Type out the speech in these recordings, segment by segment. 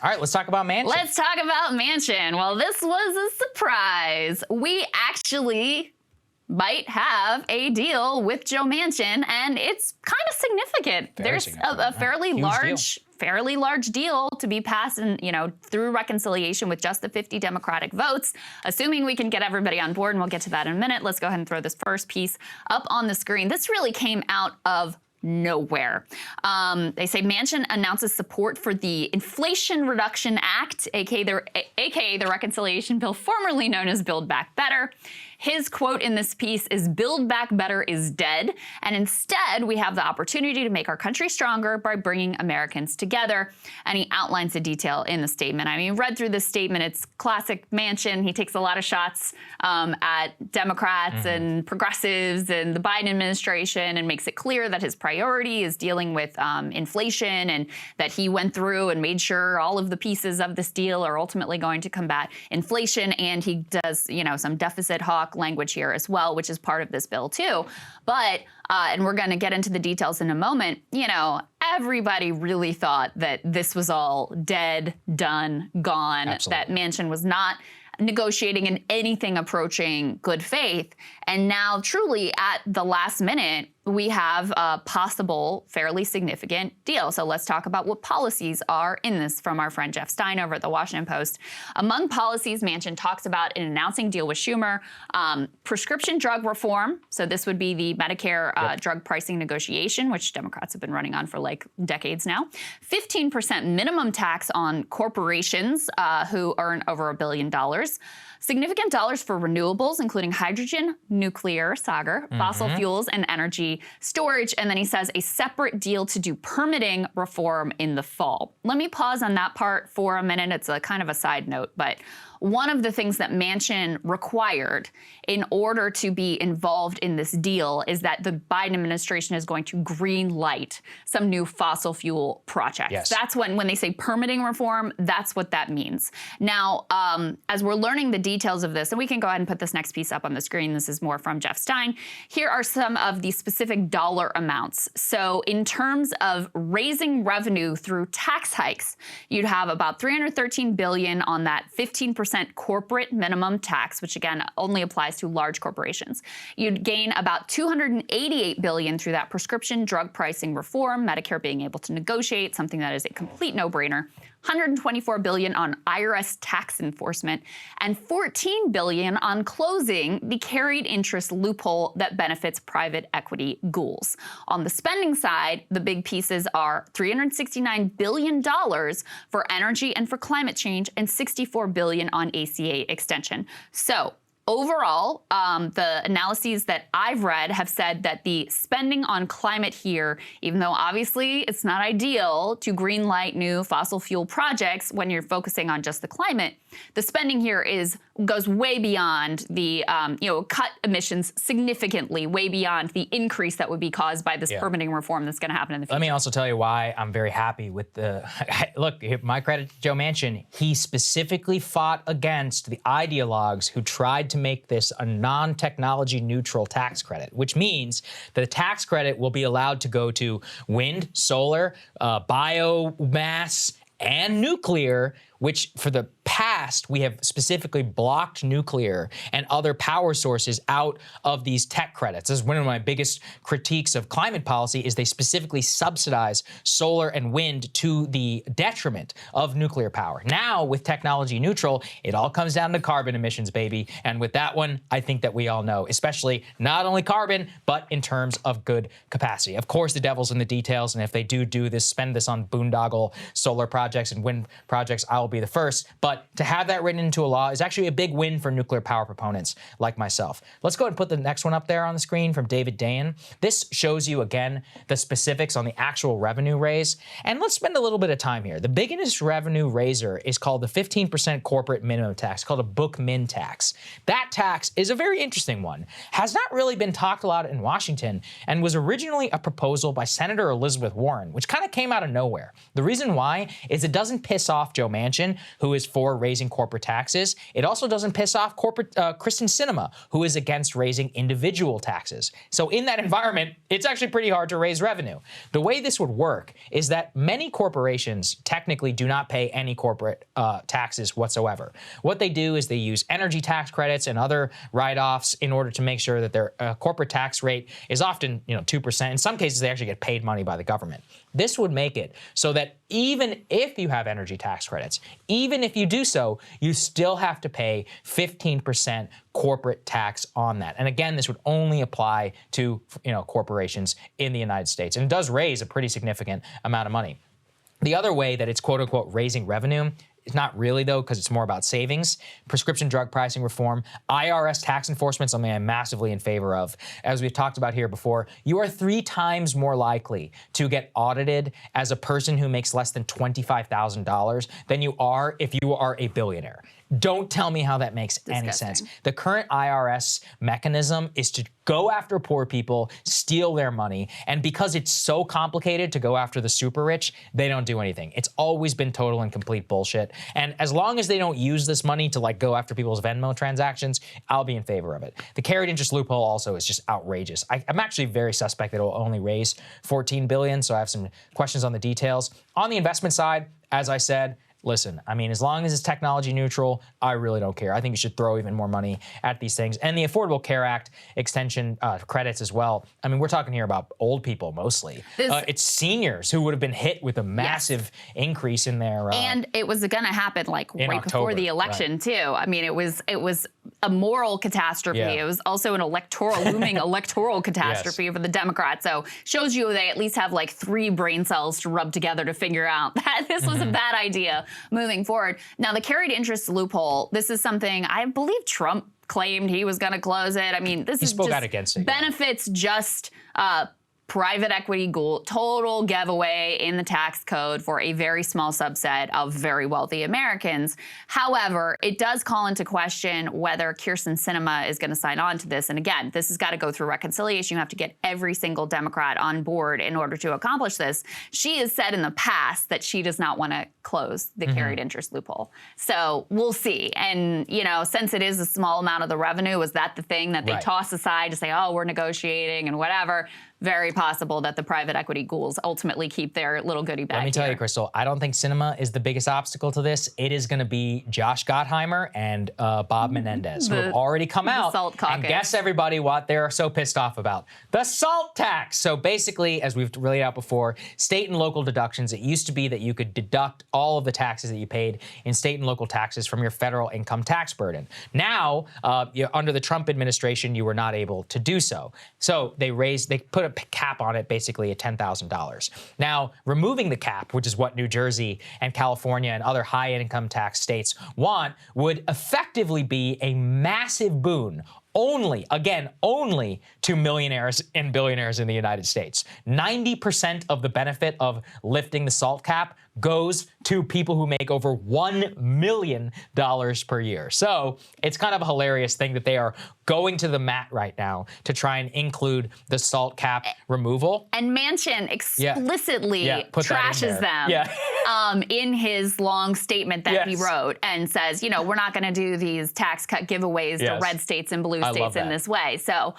All right, let's talk about Manchin. Let's talk about Manchin. Well, this was a surprise. We actually might have a deal with Joe Manchin, and it's kind of significant. There's a fairly large deal to be passed and, through reconciliation with just the 50 Democratic votes, assuming we can get everybody on board, and we'll get to that in a minute. Let's go ahead and throw this first piece up on the screen. This really came out of nowhere. They say Manchin announces support for the Inflation Reduction Act, aka the reconciliation bill formerly known as Build Back Better. His quote in this piece is, "Build Back Better is dead, and instead we have the opportunity to make our country stronger by bringing Americans together." And he outlines the detail in the statement. I mean, read through this statement, it's classic Manchin. He takes a lot of shots at Democrats and progressives and the Biden administration and makes it clear that his priority is dealing with inflation, and that he went through and made sure all of the pieces of this deal are ultimately going to combat inflation. And he does, some deficit hawk language here as well, which is part of this bill too. But, and we're going to get into the details in a moment, everybody really thought that this was all dead, done, gone, that Manchin was not negotiating in anything approaching good faith. And now truly at the last minute, we have a possible fairly significant deal. So let's talk about what policies are in this from our friend Jeff Stein over at the Washington Post. Among policies Manchin talks about in announcing deal with Schumer, prescription drug reform. So this would be the Medicare drug pricing negotiation, which Democrats have been running on for like decades now. 15% minimum tax on corporations who earn over $1 billion. Significant dollars for renewables, including hydrogen, nuclear, Saagar, fossil fuels, and energy storage. And then he says a separate deal to do permitting reform in the fall. Let me pause on that part for a minute. It's a kind of a side note, but one of the things that Manchin required in order to be involved in this deal is that the Biden administration is going to green light some new fossil fuel projects. Yes. That's when they say permitting reform, that's what that means. Now, as we're learning the details of this, and we can go ahead and put this next piece up on the screen. This is more from Jeff Stein. Here are some of the specific dollar amounts. So in terms of raising revenue through tax hikes, you'd have about $313 billion on that 15% corporate minimum tax, which again only applies to large corporations. You'd gain about $288 billion through that prescription drug pricing reform, Medicare being able to negotiate, something that is a complete no-brainer. $124 billion on IRS tax enforcement, and $14 billion on closing the carried interest loophole that benefits private equity ghouls. On the spending side, the big pieces are $369 billion for energy and for climate change, and $64 billion on ACA extension. So overall, the analyses that I've read have said that the spending on climate here, even though obviously it's not ideal to greenlight new fossil fuel projects when you're focusing on just the climate, the spending here goes way beyond the, cut emissions significantly, way beyond the increase that would be caused by this permitting reform that's going to happen in the future. Let me also tell you why I'm very happy with look, my credit to Joe Manchin. He specifically fought against the ideologues who tried to make this a non-technology neutral tax credit, which means that the tax credit will be allowed to go to wind, solar, biomass, and nuclear, which for the past, we have specifically blocked nuclear and other power sources out of these tech credits. This is one of my biggest critiques of climate policy is they specifically subsidize solar and wind to the detriment of nuclear power. Now, with technology neutral, it all comes down to carbon emissions, baby. And with that one, I think that we all know, especially not only carbon, but in terms of good capacity. Of course, the devil's in the details. And if they do this, spend this on boondoggle solar projects and wind projects, I will be the first. But to have that written into a law is actually a big win for nuclear power proponents like myself. Let's go ahead and put the next one up there on the screen from David Dayen. This shows you, again, the specifics on the actual revenue raise. And let's spend a little bit of time here. The biggest revenue raiser is called the 15% corporate minimum tax, called a book min tax. That tax is a very interesting one. Has not really been talked a lot in Washington and was originally a proposal by Senator Elizabeth Warren, which kind of came out of nowhere. The reason why is it doesn't piss off Joe Manchin, who is for raising raising corporate taxes. It also doesn't piss off Krystal Sinema, who is against raising individual taxes. So in that environment, it's actually pretty hard to raise revenue. The way this would work is that many corporations technically do not pay any corporate taxes whatsoever. What they do is they use energy tax credits and other write-offs in order to make sure that their corporate tax rate is often 2%. In some cases, they actually get paid money by the government. This would make it so that even if you have energy tax credits, even if you do so, you still have to pay 15% corporate tax on that. And again, this would only apply to corporations in the United States. And it does raise a pretty significant amount of money. The other way that it's quote unquote raising revenue, it's not really, though, because it's more about savings. Prescription drug pricing reform, IRS tax enforcement, something I'm massively in favor of. As we've talked about here before, you are 3 times more likely to get audited as a person who makes less than $25,000 than you are if you are a billionaire. Don't tell me how that makes any sense. The current IRS mechanism is to go after poor people, steal their money, and because it's so complicated to go after the super rich, they don't do anything. It's always been total and complete bullshit. And as long as they don't use this money to go after people's Venmo transactions, I'll be in favor of it. The carried interest loophole also is just outrageous. I'm actually very suspect that it will only raise $14 billion, so I have some questions on the details. On the investment side, as I said, listen, I mean, as long as it's technology neutral, I really don't care. I think you should throw even more money at these things. And the Affordable Care Act extension credits as well. I mean, we're talking here about old people mostly. It's seniors who would have been hit with a massive increase in their... and it was going to happen right October, before the election, too. I mean, it was a moral catastrophe. Yeah. It was also an looming electoral catastrophe for the Democrats. So shows you they at least have 3 brain cells to rub together to figure out that this was a bad idea moving forward. Now, the carried interest loophole, this is something I believe Trump claimed he was going to close it. I mean, this is just benefits just private equity total giveaway in the tax code for a very small subset of very wealthy Americans. However, it does call into question whether Krystal Sinema is going to sign on to this. And again, this has got to go through reconciliation. You have to get every single Democrat on board in order to accomplish this. She has said in the past that she does not want to close the carried interest loophole. So we'll see. And, since it is a small amount of the revenue, is that the thing that they toss aside to say, oh, we're negotiating and whatever? Very possible that the private equity ghouls ultimately keep their little goodie bag. Let me tell you, Krystal, I don't think Sinema is the biggest obstacle to this. It is going to be Josh Gottheimer and Bob Menendez, who have already come out and guess everybody what they're so pissed off about. The SALT tax. So basically, as we've laid out before, state and local deductions. It used to be that you could deduct all of the taxes that you paid in state and local taxes from your federal income tax burden. Now, under the Trump administration, you were not able to do so. So they put a cap on it basically at $10,000. Now, removing the cap, which is what New Jersey and California and other high income tax states want, would effectively be a massive boon only to millionaires and billionaires in the United States. 90% of the benefit of lifting the SALT cap goes to people who make over $1 million per year. So it's kind of a hilarious thing that they are going to the mat right now to try and include the SALT cap removal. And Manchin explicitly trashes them in his long statement that he wrote and says, we're not going to do these tax cut giveaways to red states and blue states in this way. So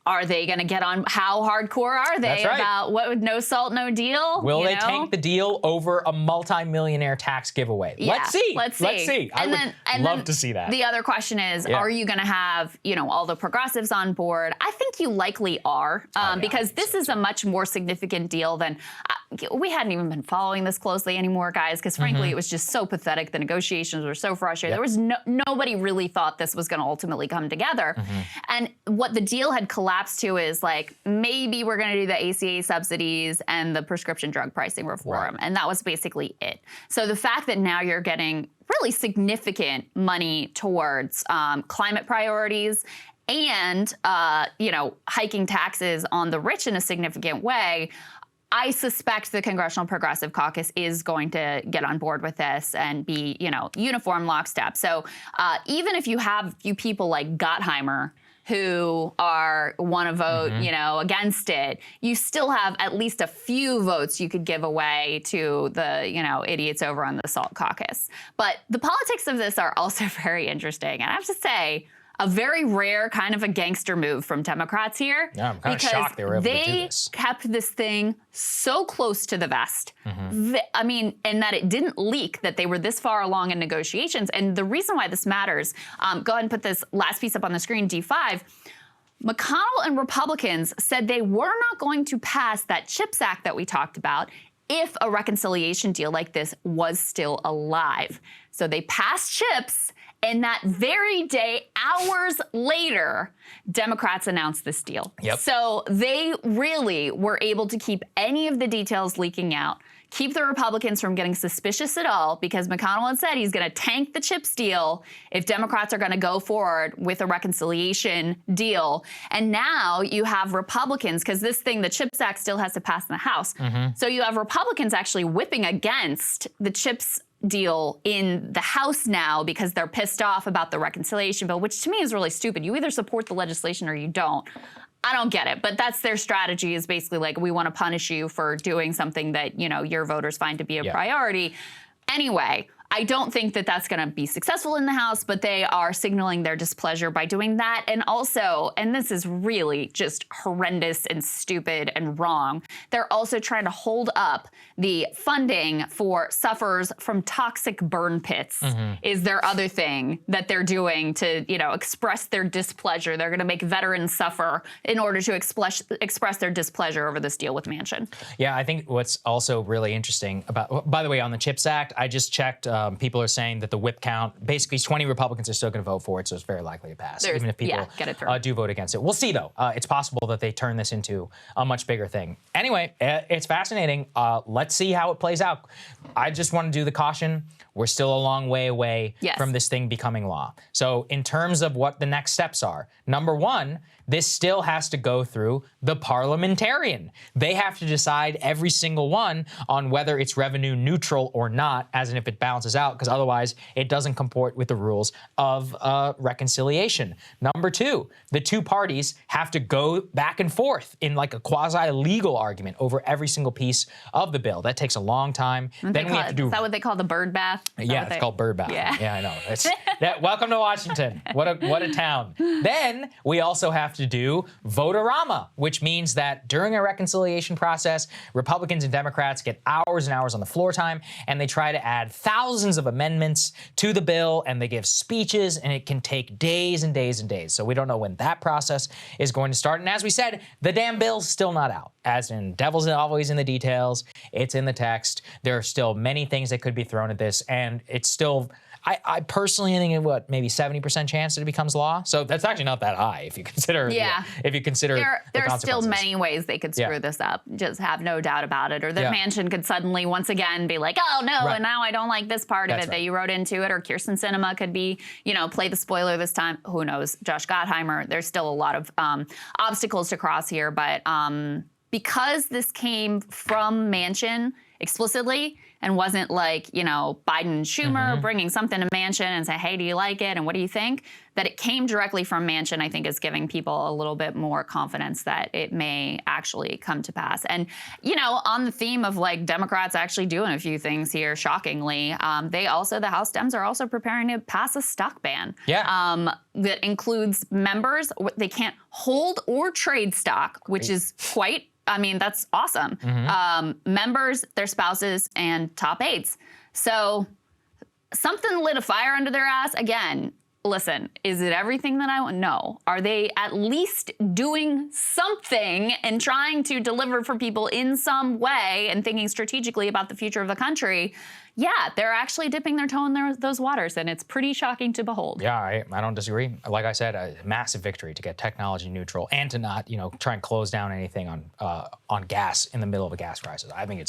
are they going to get on? How hardcore are they about what no SALT, no deal? Will they tank the deal over a multi-millionaire tax giveaway? Yeah, let's see. I would love to see that. The other question is, are you going to have, all the progressives on board? I think you likely are, because this is a much more significant deal than we hadn't even been following this closely anymore, guys, because frankly, it was just so pathetic. The negotiations were so frustrating. There was nobody really thought this was going to ultimately come together. And what the deal had collapsed to is maybe we're going to do the ACA subsidies and the prescription drug pricing reform. And that was basically it. So the fact that now you're getting really significant money towards climate priorities and, hiking taxes on the rich in a significant way, I suspect the Congressional Progressive Caucus is going to get on board with this and be, uniform lockstep. So even if you have a few people like Gottheimer who want to vote, against it, you still have at least a few votes you could give away to the, idiots over on the Salt Caucus. But the politics of this are also very interesting. And I have to say, a very rare kind of a gangster move from Democrats here. Yeah, I'm kind of shocked they were able to do this. They kept this thing so close to the vest. And that it didn't leak, that they were this far along in negotiations. And the reason why this matters, go ahead and put this last piece up on the screen, D5. McConnell and Republicans said they were not going to pass that CHIPS Act that we talked about if a reconciliation deal like this was still alive. So they passed CHIPS. And that very day, hours later, Democrats announced this deal. Yep. So they really were able to keep any of the details leaking out, keep the Republicans from getting suspicious at all, because McConnell had said he's going to tank the CHIPS deal if Democrats are going to go forward with a reconciliation deal. And now you have Republicans, because this thing, the CHIPS Act, still has to pass in the House. So you have Republicans actually whipping against the CHIPS deal in the House now because they're pissed off about the reconciliation bill, which to me is really stupid. You either support the legislation or you don't. I don't get it, but that's their strategy, is basically like, we want to punish you for doing something that, your voters find to be a priority. Anyway, I don't think that that's going to be successful in the House, but they are signaling their displeasure by doing that. And also, and this is really just horrendous and stupid and wrong, they're also trying to hold up the funding for sufferers from toxic burn pits is their other thing that they're doing to, express their displeasure. They're going to make veterans suffer in order to express their displeasure over this deal with Manchin. Yeah, I think what's also really interesting about, by the way, on the CHIPS Act, I just checked. People are saying that the whip count, basically 20 Republicans are still going to vote for it, so it's very likely to pass, even if people do vote against it. We'll see, though. It's possible that they turn this into a much bigger thing. Anyway, it's fascinating. Let's see how it plays out. I just want to do the caution. We're still a long way away from this thing becoming law. So in terms of what the next steps are, number one, this still has to go through the parliamentarian. They have to decide, every single one, on whether it's revenue neutral or not, as in if it balances out, because otherwise it doesn't comport with the rules of reconciliation. Number two, the two parties have to go back and forth in like a quasi-legal argument over every single piece of the bill. That takes a long time. Then we have to do. Is that what they call the bird bath? Yeah, it's called bird bath. Yeah, I know. Welcome to Washington. What a town. Then we also have to do vote-a-rama, which means that during a reconciliation process, Republicans and Democrats get hours and hours on the floor time, and they try to add thousands of amendments to the bill, and they give speeches, and it can take days and days and days. So we don't know when that process is going to start. And as we said, the damn bill's still not out. As in, devil's always in the details. It's in the text. There are still many things that could be thrown at this, and it's still, I personally think, maybe 70% chance that it becomes law. So that's actually not that high if you consider. If you consider there are still many ways they could screw this up. Just have no doubt about it. Or that Manchin could suddenly once again be like, oh no, and now I don't like this part of it that you wrote into it. Or Kirsten Sinema could be, play the spoiler this time. Who knows? Josh Gottheimer. There's still a lot of obstacles to cross here, but because this came from Manchin explicitly, and wasn't like, Biden and Schumer bringing something to Manchin and say, hey, do you like it? And what do you think? That it came directly from Manchin, I think, is giving people a little bit more confidence that it may actually come to pass. And, on the theme of like Democrats actually doing a few things here, shockingly, the House Dems are also preparing to pass a stock ban. That includes members. They can't hold or trade stock, which is that's awesome. Members, their spouses, and top aides. So something lit a fire under their ass. Again, listen, is it everything that I want? No. Are they at least doing something and trying to deliver for people in some way and thinking strategically about the future of the country? Yeah, they're actually dipping their toe in those waters, and it's pretty shocking to behold. Yeah, I don't disagree. Like I said, a massive victory to get technology neutral and to not, try and close down anything on gas in the middle of a gas crisis. I think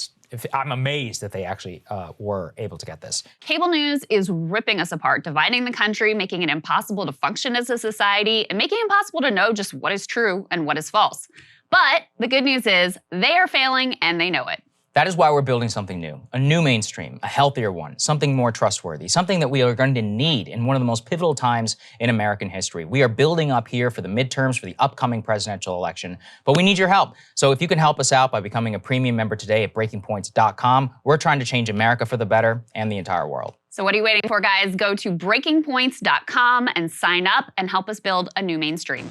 I'm amazed that they actually were able to get this. Cable news is ripping us apart, dividing the country, making it impossible to function as a society, and making it impossible to know just what is true and what is false. But the good news is they are failing, and they know it. That is why we're building something new, a new mainstream, a healthier one, something more trustworthy, something that we are going to need in one of the most pivotal times in American history. We are building up here for the midterms, for the upcoming presidential election, but we need your help. So if you can help us out by becoming a premium member today at breakingpoints.com, we're trying to change America for the better and the entire world. So what are you waiting for, guys? Go to breakingpoints.com and sign up and help us build a new mainstream.